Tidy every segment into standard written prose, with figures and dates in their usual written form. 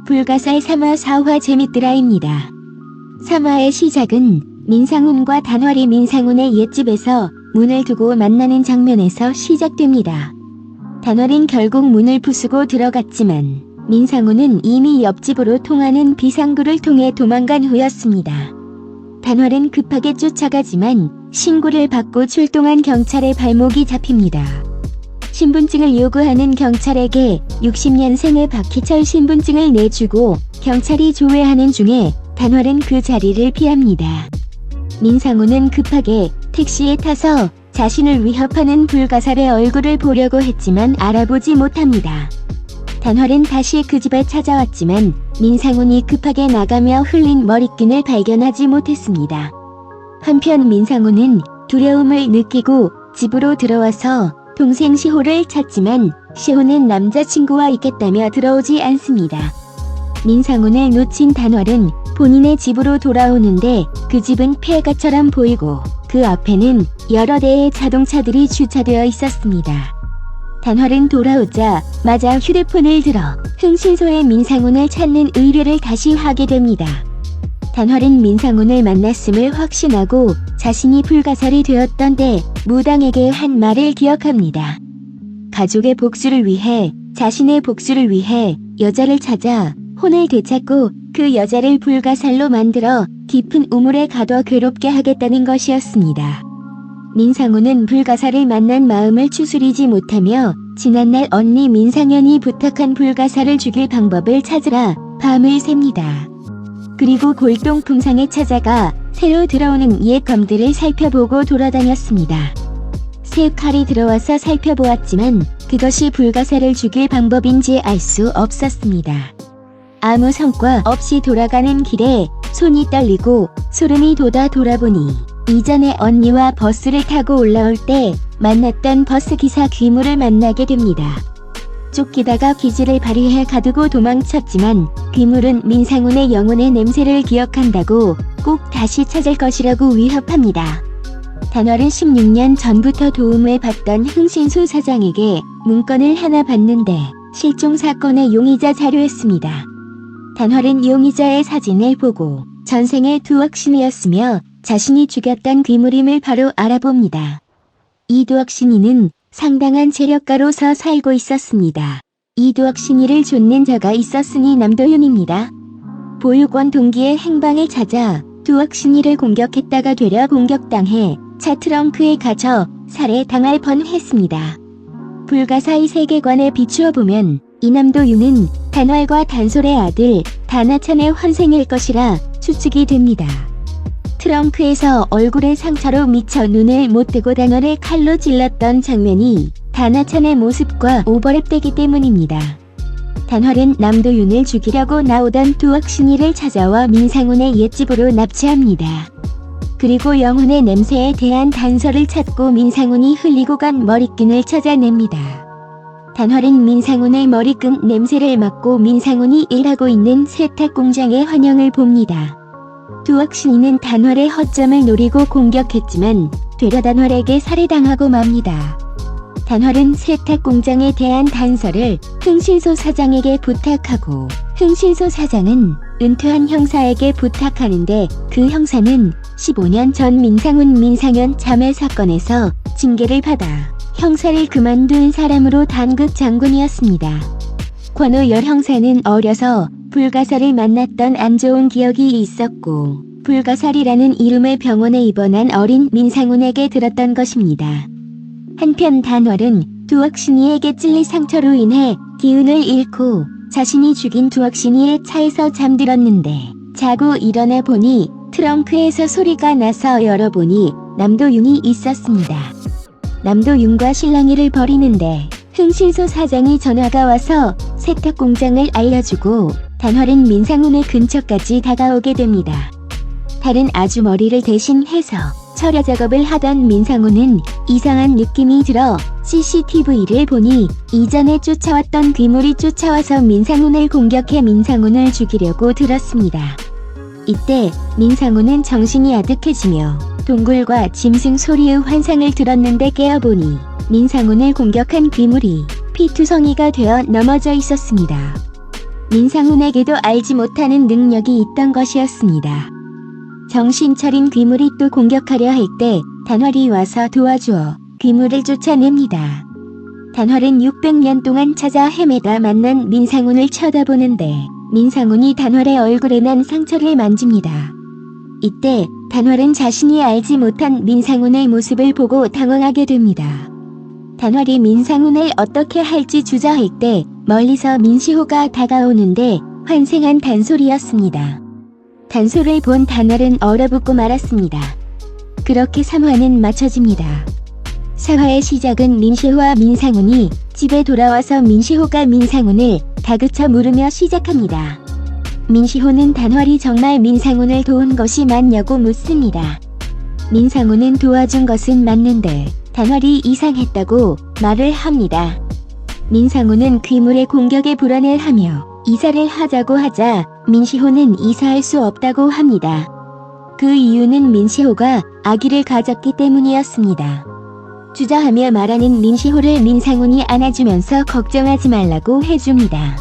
불가살 3화 4화 재밌더라입니다. 3화의 시작은 민상훈과 단활이 민상훈의 옛집에서 문을 두고 만나는 장면에서 시작됩니다. 단활은 결국 문을 부수고 들어갔지만 민상훈은 이미 옆집으로 통하는 비상구를 통해 도망간 후였습니다. 단활은 급하게 쫓아가지만 신고를 받고 출동한 경찰의 발목이 잡힙니다. 신분증을 요구하는 경찰에게 60년생의 박희철 신분증을 내주고 경찰이 조회하는 중에 단활은 그 자리를 피합니다. 민상훈은 급하게 택시에 타서 자신을 위협하는 불가살의 얼굴을 보려고 했지만 알아보지 못합니다. 단활은 다시 그 집에 찾아왔지만 민상훈이 급하게 나가며 흘린 머리끈을 발견하지 못했습니다. 한편 민상훈은 두려움을 느끼고 집으로 들어와서 동생 시호를 찾지만 시호는 남자친구와 있겠다며 들어오지 않습니다. 민상훈을 놓친 단활은 본인의 집으로 돌아오는데 그 집은 폐가처럼 보이고 그 앞에는 여러 대의 자동차들이 주차되어 있었습니다. 단활은 돌아오자마자 휴대폰을 들어 흥신소의 민상훈을 찾는 의뢰를 다시 하게 됩니다. 단활은 민상훈을 만났음을 확신하고 자신이 불가살이 되었던데 무당에게 한 말을 기억합니다. 가족의 복수를 위해, 자신의 복수를 위해 여자를 찾아 혼을 되찾고 그 여자를 불가살로 만들어 깊은 우물에 가둬 괴롭게 하겠다는 것이었습니다. 민상훈은 불가살을 만난 마음을 추스리지 못하며 지난날 언니 민상현이 부탁한 불가살을 죽일 방법을 찾으라 밤을 셉니다. 그리고 골동품상에 찾아가 새로 들어오는 옛 검들을 살펴보고 돌아다녔습니다. 새 칼이 들어와서 살펴보았지만 그것이 불가살을 죽일 방법인지 알 수 없었습니다. 아무 성과 없이 돌아가는 길에 손이 떨리고 소름이 돋아 돌아보니 이전에 언니와 버스를 타고 올라올 때 만났던 버스기사 귀물을 만나게 됩니다. 쫓기다가 기지를 발휘해 가두고 도망쳤지만 귀물은 민상훈의 영혼의 냄새를 기억한다고 꼭 다시 찾을 것이라고 위협합니다. 단활은 16년 전부터 도움을 받던 흥신소 사장에게 문건을 하나 받는데 실종 사건의 용의자 자료였습니다. 단활은 용의자의 사진을 보고 전생의 두억신이었으며 자신이 죽였던 귀물임을 바로 알아봅니다. 이 두억신이는 상당한 재력가로서 살고 있었습니다. 이 두억신이를 좇는 자가 있었으니 남도윤입니다. 보육원 동기의 행방을 찾아 두억신이를 공격했다가 되려 공격당해 차 트렁크에 갇혀 살해당할 뻔했습니다. 불가사의 세계관에 비추어 보면 이남도윤은 단활과 단솔의 아들 단하천의 환생일 것이라 추측이 됩니다. 트렁크에서 얼굴에 상처로 미쳐 눈을 못 뜨고 단활을 칼로 찔렀던 장면이 단하천의 모습과 오버랩되기 때문입니다. 단활은 남도윤을 죽이려고 나오던 두억신이를 찾아와 민상훈의 옛집으로 납치합니다. 그리고 영혼의 냄새에 대한 단서를 찾고 민상훈이 흘리고 간 머리끈을 찾아냅니다. 단활은 민상훈의 머리끈 냄새를 맡고 민상훈이 일하고 있는 세탁 공장의 환영을 봅니다. 두억신이는 단활의 허점을 노리고 공격했지만 되려 단활에게 살해당하고 맙니다. 단활은 세탁 공장에 대한 단서를 흥신소 사장에게 부탁하고 흥신소 사장은 은퇴한 형사에게 부탁하는데 그 형사는 15년 전 민상훈 민상현 자매 사건에서 징계를 받아 형사를 그만둔 사람으로 단급 장군이었습니다. 권오열 형사는 어려서 불가살을 만났던 안 좋은 기억이 있었고 불가살이라는 이름의 병원에 입원한 어린 민상훈에게 들었던 것입니다. 한편 단활은 두억신이에게 찔린 상처로 인해 기운을 잃고 자신이 죽인 두억신이의 차에서 잠들었는데 자고 일어나 보니 트렁크에서 소리가 나서 열어보니 남도윤이 있었습니다. 남도윤과 실랑이를 벌이는데 흥신소 사장이 전화가 와서 세탁 공장을 알려주고 단활은 민상훈의 근처까지 다가오게 됩니다. 다른 아주머리를 대신해서 철야 작업을 하던 민상훈은 이상한 느낌이 들어 CCTV를 보니 이전에 쫓아왔던 귀물이 쫓아와서 민상훈을 공격해 민상훈을 죽이려고 들었습니다. 이때 민상훈은 정신이 아득해지며 동굴과 짐승 소리의 환상을 들었는데 깨어보니 민상훈을 공격한 귀물이 피투성이가 되어 넘어져 있었습니다. 민상훈에게도 알지 못하는 능력이 있던 것이었습니다. 정신 차린 귀물이 또 공격하려 할 때 단활이 와서 도와주어 귀물을 쫓아냅니다. 단활은 600년 동안 찾아 헤매다 만난 민상훈을 쳐다보는데 민상훈이 단활의 얼굴에 난 상처를 만집니다. 이때 단활은 자신이 알지 못한 민상훈의 모습을 보고 당황하게 됩니다. 단활이 민상훈을 어떻게 할지 주저할 때 멀리서 민시호가 다가오는데 환생한 단솔이었습니다. 단솔을 본 단활은 얼어붙고 말았습니다. 그렇게 3화는 마쳐집니다. 4화의 시작은 민시호와 민상훈이 집에 돌아와서 민시호가 민상훈을 다그쳐 물으며 시작합니다. 민시호는 단활이 정말 민상훈을 도운 것이 맞냐고 묻습니다. 민상훈은 도와준 것은 맞는데 단활이 이상했다고 말을 합니다. 민상훈은 귀물의 공격에 불안을 하며 이사를 하자고 하자 민시호는 이사할 수 없다고 합니다. 그 이유는 민시호가 아기를 가졌기 때문이었습니다. 주저하며 말하는 민시호를 민상훈이 안아주면서 걱정하지 말라고 해줍니다.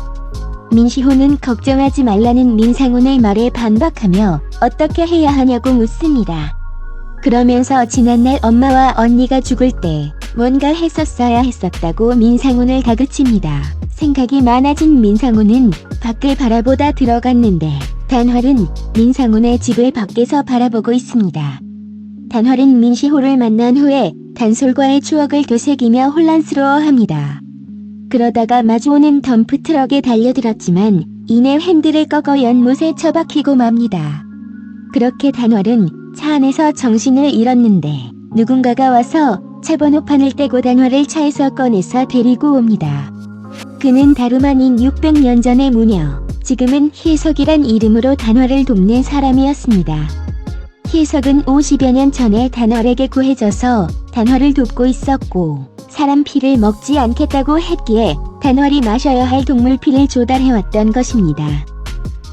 민시호는 걱정하지 말라는 민상훈의 말에 반박하며 어떻게 해야 하냐고 묻습니다. 그러면서 지난날 엄마와 언니가 죽을 때 뭔가 했었어야 했었다고 민상훈을 다그칩니다. 생각이 많아진 민상훈은 밖을 바라보다 들어갔는데 단활은 민상훈의 집을 밖에서 바라보고 있습니다. 단활은 민시호를 만난 후에 단솔과의 추억을 되새기며 혼란스러워합니다. 그러다가 마주오는 덤프트럭에 달려들었지만 이내 핸들을 꺾어 연못에 처박히고 맙니다. 그렇게 단활은 차 안에서 정신을 잃었는데 누군가가 와서 차 번호판을 떼고 단활을 차에서 꺼내서 데리고 옵니다. 그는 다름 아닌 600년 전의 무녀, 지금은 희석이란 이름으로 단활을 돕는 사람이었습니다. 희석은 50여 년 전에 단활에게 구해져서 단활을 돕고 있었고 사람 피를 먹지 않겠다고 했기에 단활이 마셔야 할 동물 피를 조달해왔던 것입니다.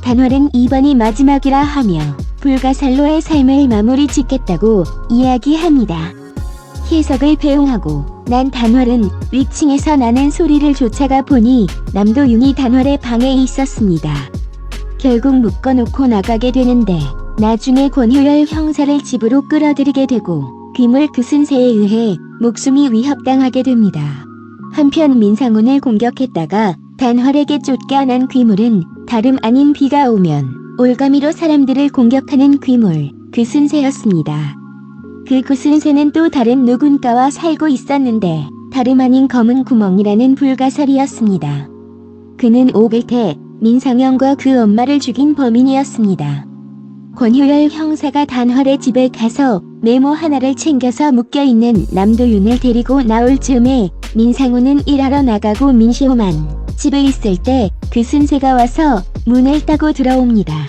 단활은 이번이 마지막이라 하며 불가살로의 삶을 마무리 짓겠다고 이야기합니다. 희석을 배웅하고 난 단활은 위층에서 나는 소리를 쫓아가 보니 남도윤이 단활의 방에 있었습니다. 결국 묶어놓고 나가게 되는데 나중에 권효열 형사를 집으로 끌어들이게 되고 귀물 그슨새에 의해 목숨이 위협당하게 됩니다. 한편 민상훈을 공격했다가 단활에게 쫓겨난 귀물은 다름 아닌 비가 오면 올가미로 사람들을 공격하는 귀물 그슨새였습니다. 그 그슨새는 또 다른 누군가와 살고 있었는데 다름 아닌 검은 구멍이라는 불가사리였습니다. 그는 오글태 민상영과 그 엄마를 죽인 범인이었습니다. 권효열 형사가 단활의 집에 가서 메모 하나를 챙겨서 묶여있는 남도윤을 데리고 나올 즈음에 민상훈은 일하러 나가고 민시호만 집에 있을 때 그슨새가 와서 문을 따고 들어옵니다.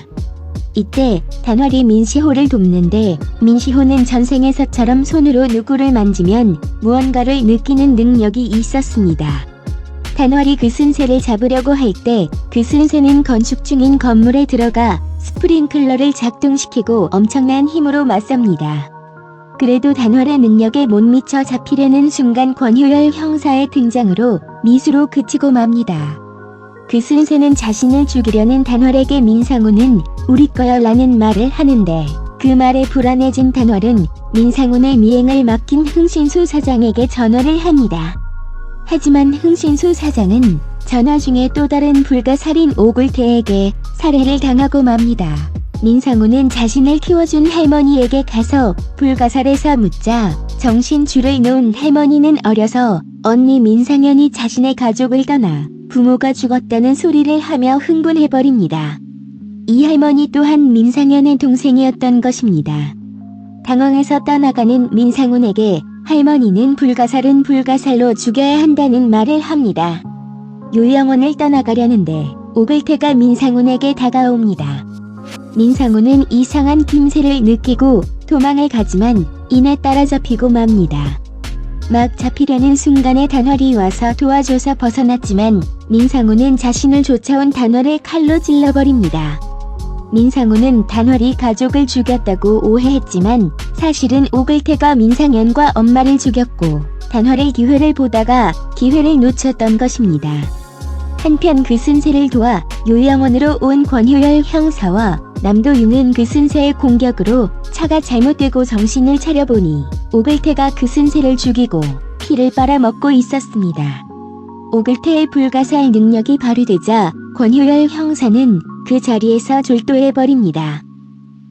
이때 단활이 민시호를 돕는데 민시호는 전생에서처럼 손으로 누구를 만지면 무언가를 느끼는 능력이 있었습니다. 단활이 그슨새를 잡으려고 할 때 그슨새는 건축 중인 건물에 들어가 스프링클러를 작동시키고 엄청난 힘으로 맞섭니다. 그래도 단활의 능력에 못 미쳐 잡히려는 순간 권효열 형사의 등장으로 미수로 그치고 맙니다. 그슨새는 자신을 죽이려는 단활에게 민상훈은 우리 거야 라는 말을 하는데 그 말에 불안해진 단활은 민상훈의 미행을 맡긴 흥신소 사장에게 전화를 합니다. 하지만 흥신소 사장은 전화 중에 또 다른 불가살인 오굴태에게 살해를 당하고 맙니다. 민상훈은 자신을 키워준 할머니에게 가서 불가살해서 묻자 정신줄을 놓은 할머니는 어려서 언니 민상현이 자신의 가족을 떠나 부모가 죽었다는 소리를 하며 흥분해버립니다. 이 할머니 또한 민상현의 동생이었던 것입니다. 당황해서 떠나가는 민상훈에게 할머니는 불가살은 불가살로 죽여야 한다는 말을 합니다. 요양원을 떠나가려는데 오글태가 민상훈에게 다가옵니다. 민상훈은 이상한 김새를 느끼고 도망을 가지만 이내 따라잡히고 맙니다. 막 잡히려는 순간에 단활이 와서 도와줘서 벗어났지만 민상훈은 자신을 쫓아온 단활을 칼로 찔러버립니다. 민상훈은 단활이 가족을 죽였다고 오해했지만 사실은 오글태가 민상현과 엄마를 죽였고 단활의 기회를 보다가 기회를 놓쳤던 것입니다. 한편 그 순세를 도와 요양원으로 온 권효열 형사와 남도윤은 그 순세의 공격으로 차가 잘못되고 정신을 차려보니 오글태가 그 순세를 죽이고 피를 빨아먹고 있었습니다. 오글태의 불가사의 능력이 발휘되자 권효열 형사는 그 자리에서 졸도해버립니다.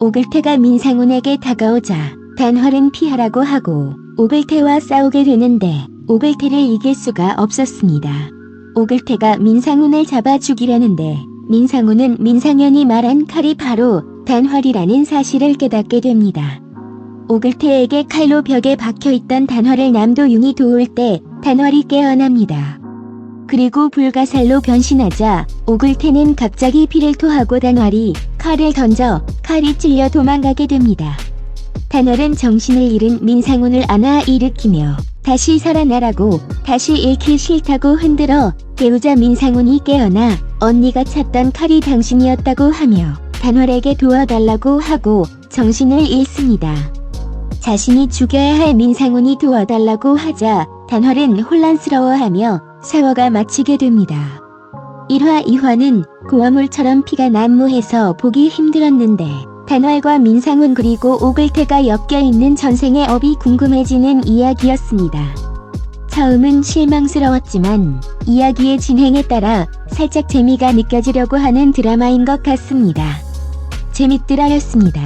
오글태가 민상훈에게 다가오자 단활은 피하라고 하고 오글태와 싸우게 되는데 오글태를 이길 수가 없었습니다. 오글태가 민상훈을 잡아 죽이려는데 민상훈은 민상현이 말한 칼이 바로 단활이라는 사실을 깨닫게 됩니다. 오글태에게 칼로 벽에 박혀있던 단활을 남도윤이 도울 때 단활이 깨어납니다. 그리고 불가살로 변신하자 오글태는 갑자기 피를 토하고 단활이 칼을 던져 칼이 찔려 도망가게 됩니다. 단활은 정신을 잃은 민상훈을 안아 일으키며 다시 살아나라고 다시 잃기 싫다고 흔들어 깨우자 민상훈이 깨어나 언니가 찾던 칼이 당신이었다고 하며 단활에게 도와달라고 하고 정신을 잃습니다. 자신이 죽여야 할 민상훈이 도와달라고 하자 단활은 혼란스러워하며 사화가 마치게 됩니다. 1화 2화는 고화물처럼 피가 난무해서 보기 힘들었는데 단활과 민상훈 그리고 오글태가 엮여있는 전생의 업이 궁금해지는 이야기였습니다. 처음은 실망스러웠지만 이야기의 진행에 따라 살짝 재미가 느껴지려고 하는 드라마인 것 같습니다. 재밌더라였습니다.